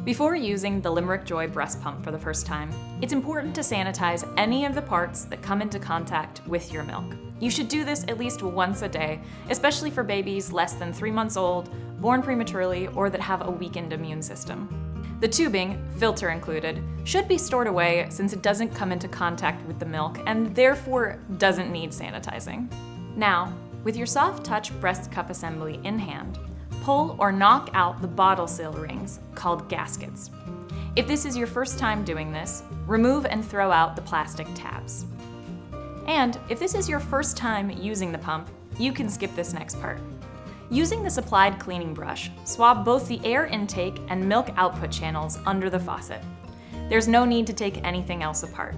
Before using the Limerick Joy breast pump for the first time, it's important to sanitize any of the parts that come into contact with your milk. You should do this at least once a day, especially for babies less than 3 months old, born prematurely, or that have a weakened immune system. The tubing, filter included, should be stored away since it doesn't come into contact with the milk and therefore doesn't need sanitizing. Now, with your soft touch breast cup assembly in hand, pull or knock out the bottle seal rings, called gaskets. If this is your first time doing this, remove and throw out the plastic tabs. And if this is your first time using the pump, you can skip this next part. Using the supplied cleaning brush, swab both the air intake and milk output channels under the faucet. There's no need to take anything else apart.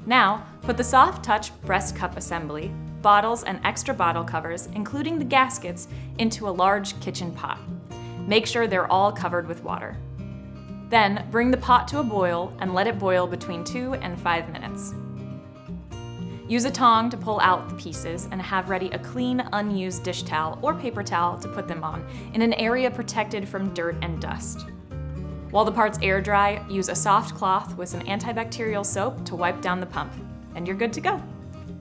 Now, put the soft touch breast cup assembly, bottles and extra bottle covers, including the gaskets, into a large kitchen pot. Make sure they're all covered with water. Then, bring the pot to a boil and let it boil between 2 and 5 minutes. Use a tong to pull out the pieces and have ready a clean, unused dish towel or paper towel to put them on in an area protected from dirt and dust. While the parts air dry, use a soft cloth with some antibacterial soap to wipe down the pump, and you're good to go.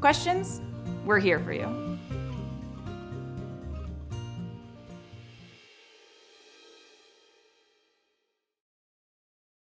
Questions? We're here for you.